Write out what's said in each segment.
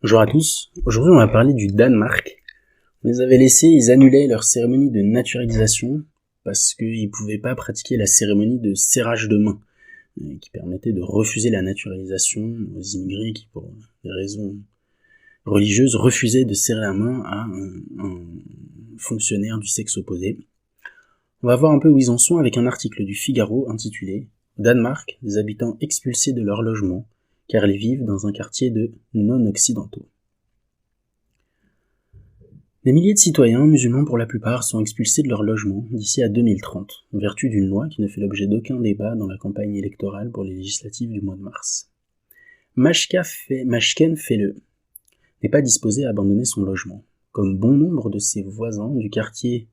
Bonjour à tous, aujourd'hui on va parler du Danemark. On les avait laissés, ils annulaient leur cérémonie de naturalisation parce qu'ils pouvaient pas pratiquer la cérémonie de serrage de main qui permettait de refuser la naturalisation aux immigrés qui, pour des raisons religieuses, refusaient de serrer la main à un fonctionnaire du sexe opposé. On va voir un peu où ils en sont avec un article du Figaro intitulé « Au Danemark, des habitants expulsés de leur logement car ils vivent dans un quartier de non-occidentaux ». Des milliers de citoyens, musulmans pour la plupart, sont expulsés de leur logement d'ici à 2030, en vertu d'une loi qui ne fait l'objet d'aucun débat dans la campagne électorale pour les législatives du mois de mars. Mashken Felle n'est pas disposé à abandonner son logement. Comme bon nombre de ses voisins du quartier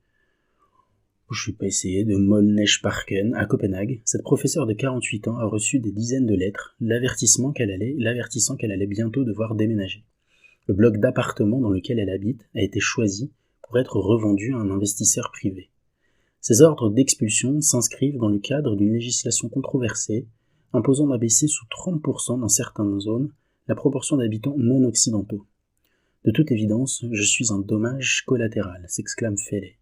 de Molnesparken à Copenhague, cette professeure de 48 ans a reçu des dizaines de lettres l'avertissant qu'elle allait bientôt devoir déménager. Le bloc d'appartements dans lequel elle habite a été choisi pour être revendu à un investisseur privé. Ces ordres d'expulsion s'inscrivent dans le cadre d'une législation controversée imposant d'abaisser sous 30% dans certaines zones la proportion d'habitants non occidentaux. De toute évidence, je suis un dommage collatéral, s'exclame Felle.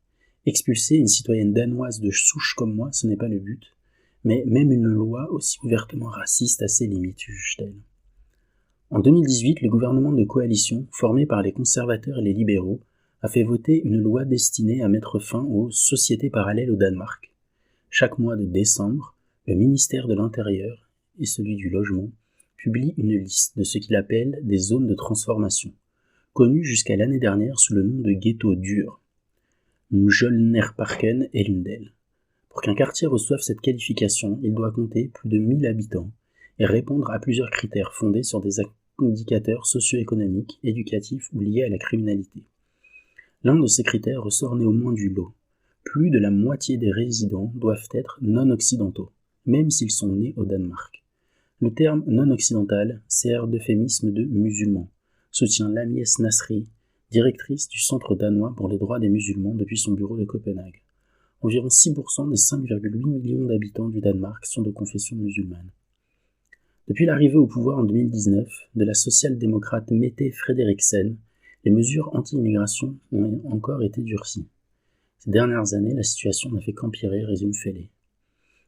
Expulser une citoyenne danoise de souche comme moi, ce n'est pas le but, mais même une loi aussi ouvertement raciste a ses limites, juge-t-elle. En 2018, le gouvernement de coalition, formé par les conservateurs et les libéraux, a fait voter une loi destinée à mettre fin aux sociétés parallèles au Danemark. Chaque mois de décembre, le ministère de l'Intérieur et celui du Logement publient une liste de ce qu'il appelle des zones de transformation, connues jusqu'à l'année dernière sous le nom de ghetto dur. Mjølnerparken est l'une d'elles. Pour qu'un quartier reçoive cette qualification, il doit compter plus de 1000 habitants et répondre à plusieurs critères fondés sur des indicateurs socio-économiques, éducatifs ou liés à la criminalité. L'un de ces critères ressort néanmoins du lot. Plus de la moitié des résidents doivent être non-occidentaux, même s'ils sont nés au Danemark. Le terme non-occidental sert d'euphémisme de musulman, soutient Lamies Nasri, directrice du Centre danois pour les droits des musulmans depuis son bureau de Copenhague. Environ 6% des 5,8 millions d'habitants du Danemark sont de confession musulmane. Depuis l'arrivée au pouvoir en 2019 de la social-démocrate Mette Frederiksen, les mesures anti-immigration ont encore été durcies. Ces dernières années, la situation n'a fait qu'empirer, résume Felle.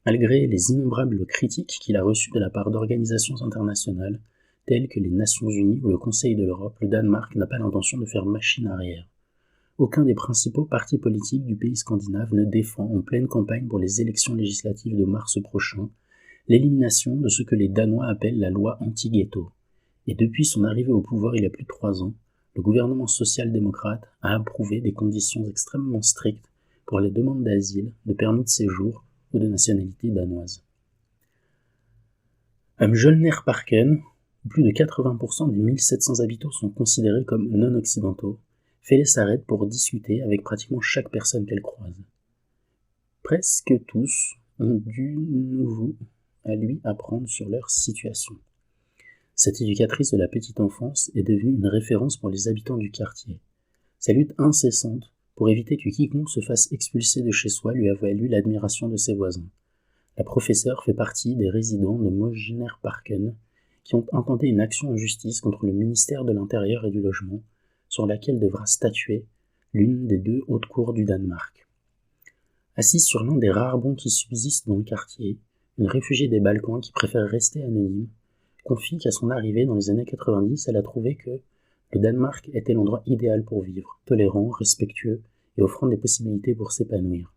Malgré les innombrables critiques qu'il a reçues de la part d'organisations internationales, telles que les Nations Unies ou le Conseil de l'Europe, le Danemark n'a pas l'intention de faire machine arrière. Aucun des principaux partis politiques du pays scandinave ne défend en pleine campagne pour les élections législatives de mars prochain l'élimination de ce que les Danois appellent la loi anti-ghetto. Et depuis son arrivée au pouvoir il y a plus de 3 ans, le gouvernement social-démocrate a approuvé des conditions extrêmement strictes pour les demandes d'asile, de permis de séjour ou de nationalité danoise. À Mjølnerparken, plus de 80% des 1700 habitants sont considérés comme non-occidentaux. Felle s'arrête pour discuter avec pratiquement chaque personne qu'elle croise. Presque tous ont du nouveau à lui apprendre sur leur situation. Cette éducatrice de la petite enfance est devenue une référence pour les habitants du quartier. Sa lutte incessante pour éviter que quiconque se fasse expulser de chez soi lui a valu l'admiration de ses voisins. La professeure fait partie des résidents de Mjølnerparken qui ont intenté une action en justice contre le ministère de l'Intérieur et du Logement, sur laquelle devra statuer l'une des 2 hautes cours du Danemark. Assise sur l'un des rares bancs qui subsistent dans le quartier, une réfugiée des Balkans qui préfère rester anonyme confie qu'à son arrivée dans les années 90, elle a trouvé que le Danemark était l'endroit idéal pour vivre, tolérant, respectueux et offrant des possibilités pour s'épanouir.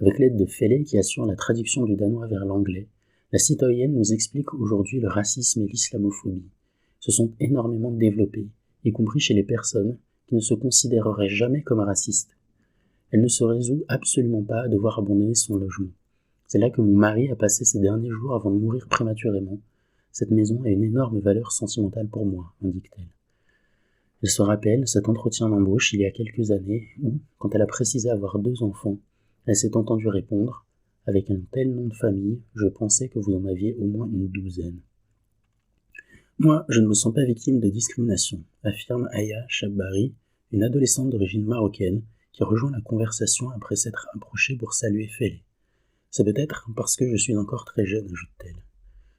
Avec l'aide de Felle qui assure la traduction du danois vers l'anglais, la citoyenne nous explique aujourd'hui le racisme et l'islamophobie se sont énormément développés, y compris chez les personnes qui ne se considéreraient jamais comme racistes. Elle ne se résout absolument pas à devoir abandonner son logement. C'est là que mon mari a passé ses derniers jours avant de mourir prématurément. Cette maison a une énorme valeur sentimentale pour moi, indique-t-elle. Elle se rappelle cet entretien d'embauche il y a quelques années où, quand elle a précisé avoir 2 enfants, elle s'est entendue répondre « Avec un tel nom de famille, je pensais que vous en aviez au moins une 12aine. » Moi, je ne me sens pas victime de discrimination, affirme Aya Chabbari, une adolescente d'origine marocaine qui rejoint la conversation après s'être approchée pour saluer Felle. C'est peut-être parce que je suis encore très jeune, ajoute-t-elle.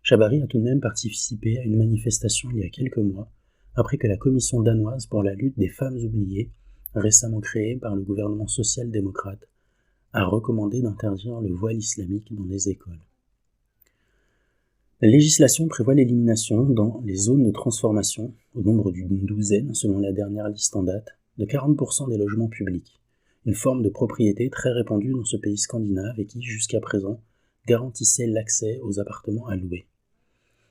Chabbari a tout de même participé à une manifestation il y a quelques mois après que la Commission danoise pour la lutte des femmes oubliées, récemment créée par le gouvernement social-démocrate, a recommandé d'interdire le voile islamique dans les écoles. La législation prévoit l'élimination, dans les zones de transformation, au nombre d'une douzaine selon la dernière liste en date, de 40% des logements publics, une forme de propriété très répandue dans ce pays scandinave et qui, jusqu'à présent, garantissait l'accès aux appartements à louer.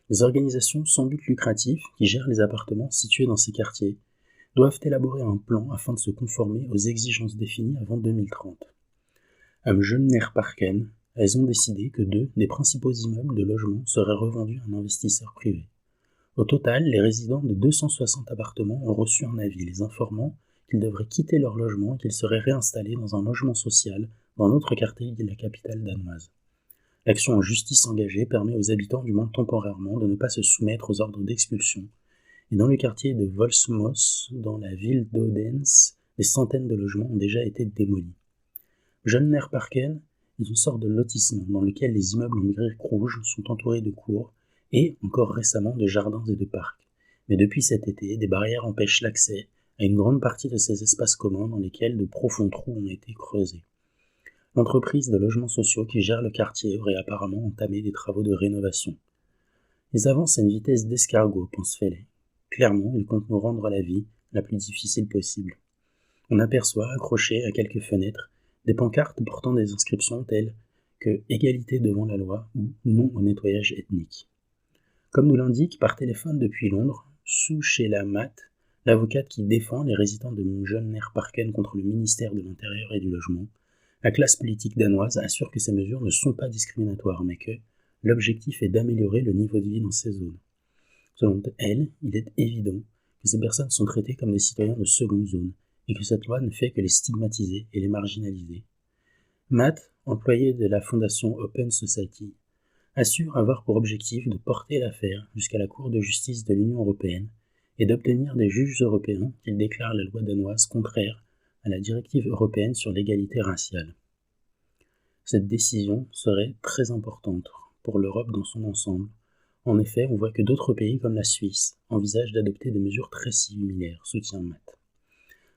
Les organisations sans but lucratif qui gèrent les appartements situés dans ces quartiers doivent élaborer un plan afin de se conformer aux exigences définies avant 2030. À Mjølnerparken, elles ont décidé que 2 des principaux immeubles de logement seraient revendus à un investisseur privé. Au total, les résidents de 260 appartements ont reçu un avis les informant qu'ils devraient quitter leur logement et qu'ils seraient réinstallés dans un logement social dans l'autre quartier de la capitale danoise. L'action en justice engagée permet aux habitants du moins temporairement de ne pas se soumettre aux ordres d'expulsion. Et dans le quartier de Volsmos, dans la ville d'Odense, des centaines de logements ont déjà été démolis. Mjølnerparken est une sorte de lotissement dans lequel les immeubles en briques rouges sont entourés de cours et, encore récemment, de jardins et de parcs. Mais depuis cet été, des barrières empêchent l'accès à une grande partie de ces espaces communs dans lesquels de profonds trous ont été creusés. L'entreprise de logements sociaux qui gère le quartier aurait apparemment entamé des travaux de rénovation. Ils avancent à une vitesse d'escargot, pense Felley. Clairement, ils comptent nous rendre la vie la plus difficile possible. On aperçoit, accrochés à quelques fenêtres, des pancartes portant des inscriptions telles que « Égalité devant la loi » ou « Non au nettoyage ethnique ». Comme nous l'indique par téléphone depuis Londres, Sushila Math, l'avocate qui défend les résidents de Mjølnerparken contre le ministère de l'Intérieur et du Logement, la classe politique danoise assure que ces mesures ne sont pas discriminatoires, mais que l'objectif est d'améliorer le niveau de vie dans ces zones. Selon elle, il est évident que ces personnes sont traitées comme des citoyens de seconde zone, et que cette loi ne fait que les stigmatiser et les marginaliser. Matt, employé de la fondation Open Society, assure avoir pour objectif de porter l'affaire jusqu'à la Cour de justice de l'Union européenne et d'obtenir des juges européens qu'ils déclarent la loi danoise contraire à la directive européenne sur l'égalité raciale. Cette décision serait très importante pour l'Europe dans son ensemble. En effet, on voit que d'autres pays comme la Suisse envisagent d'adopter des mesures très similaires, soutient Matt.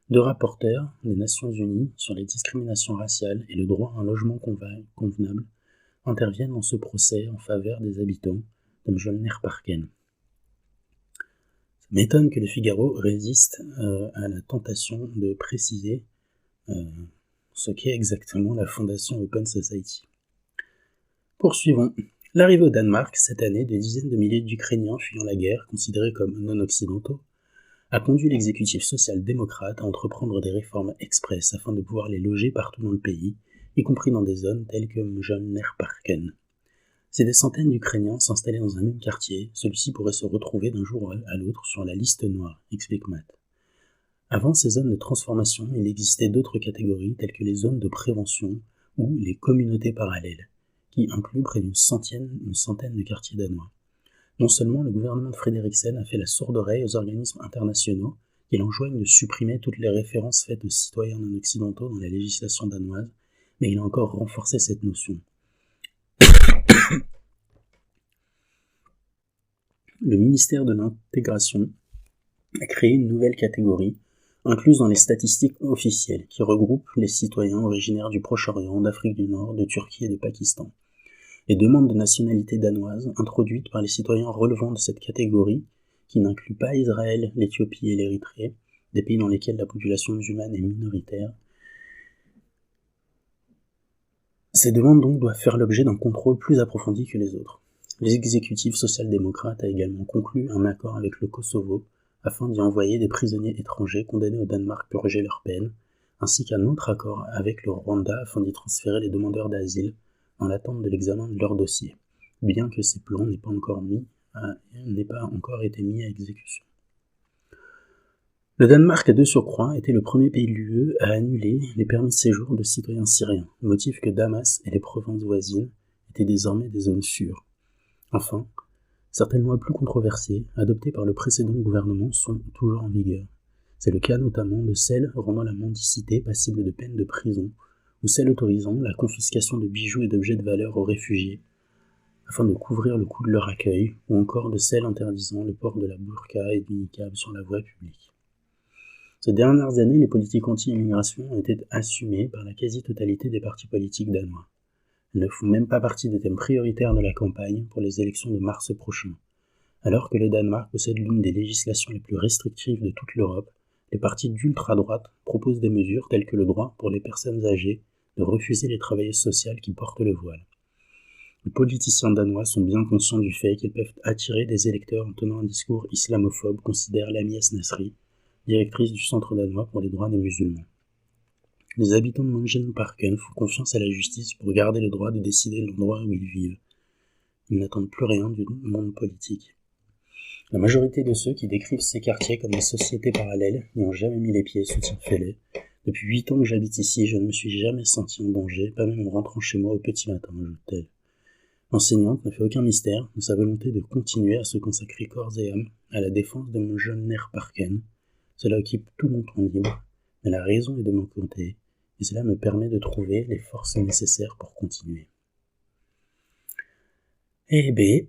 2 rapporteurs des Nations Unies sur les discriminations raciales et le droit à un logement convenable interviennent dans ce procès en faveur des habitants de Mjølnerparken. Ça m'étonne que le Figaro résiste à la tentation de préciser ce qu'est exactement la fondation Open Society. Poursuivons. L'arrivée au Danemark cette année de dizaines de milliers d'Ukrainiens fuyant la guerre, considérés comme non-occidentaux, a conduit l'exécutif social-démocrate à entreprendre des réformes expresses afin de pouvoir les loger partout dans le pays, y compris dans des zones telles que Mjølnerparken. Si des centaines d'Ukrainiens s'installaient dans un même quartier, celui-ci pourrait se retrouver d'un jour à l'autre sur la liste noire, explique Matt. Avant ces zones de transformation, il existait d'autres catégories telles que les zones de prévention ou les communautés parallèles, qui incluent près d'une centaine de quartiers danois. Non seulement le gouvernement de Frederiksen a fait la sourde oreille aux organismes internationaux qui l'enjoignent de supprimer toutes les références faites aux citoyens non-occidentaux dans la législation danoise, mais il a encore renforcé cette notion. Le ministère de l'Intégration a créé une nouvelle catégorie, incluse dans les statistiques officielles, qui regroupe les citoyens originaires du Proche-Orient, d'Afrique du Nord, de Turquie et de Pakistan. Les demandes de nationalité danoise, introduites par les citoyens relevant de cette catégorie, qui n'inclut pas Israël, l'Éthiopie et l'Érythrée, des pays dans lesquels la population musulmane est minoritaire. Ces demandes donc doivent faire l'objet d'un contrôle plus approfondi que les autres. L'exécutif social-démocrate a également conclu un accord avec le Kosovo afin d'y envoyer des prisonniers étrangers condamnés au Danemark purger leur peine, ainsi qu'un autre accord avec le Rwanda afin d'y transférer les demandeurs d'asile dans l'attente de l'examen de leur dossier, bien que ces plans n'aient pas encore été mis à exécution. Le Danemark a de surcroît été le premier pays de l'UE à annuler les permis de séjour de citoyens syriens, motif que Damas et les provinces voisines étaient désormais des zones sûres. Enfin, certaines lois plus controversées, adoptées par le précédent gouvernement, sont toujours en vigueur. C'est le cas notamment de celles rendant la mendicité passible de peine de prison, ou celle autorisant la confiscation de bijoux et d'objets de valeur aux réfugiés, afin de couvrir le coût de leur accueil, ou encore de celles interdisant le port de la burqa et du niqab sur la voie publique. Ces dernières années, les politiques anti-immigration ont été assumées par la quasi-totalité des partis politiques danois. Elles ne font même pas partie des thèmes prioritaires de la campagne pour les élections de mars prochain. Alors que le Danemark possède l'une des législations les plus restrictives de toute l'Europe, les partis d'ultra-droite proposent des mesures telles que le droit pour les personnes âgées de refuser les travailleuses sociales qui portent le voile. Les politiciens danois sont bien conscients du fait qu'ils peuvent attirer des électeurs en tenant un discours islamophobe, considère Lamia Nasri, directrice du Centre danois pour les droits des musulmans. Les habitants de Mangen-Parken font confiance à la justice pour garder le droit de décider de l'endroit où ils vivent. Ils n'attendent plus rien du monde politique. La majorité de ceux qui décrivent ces quartiers comme des sociétés parallèles n'y ont jamais mis les pieds, soutient Fellé. Depuis 8 ans que j'habite ici, je ne me suis jamais senti en danger, pas même en rentrant chez moi au petit matin, ajoute-t-elle. L'enseignante ne fait aucun mystère de sa volonté de continuer à se consacrer corps et âme à la défense de Mangen-Parken. Cela occupe tout mon temps libre, mais la raison est de mon côté, et cela me permet de trouver les forces nécessaires pour continuer. Eh B,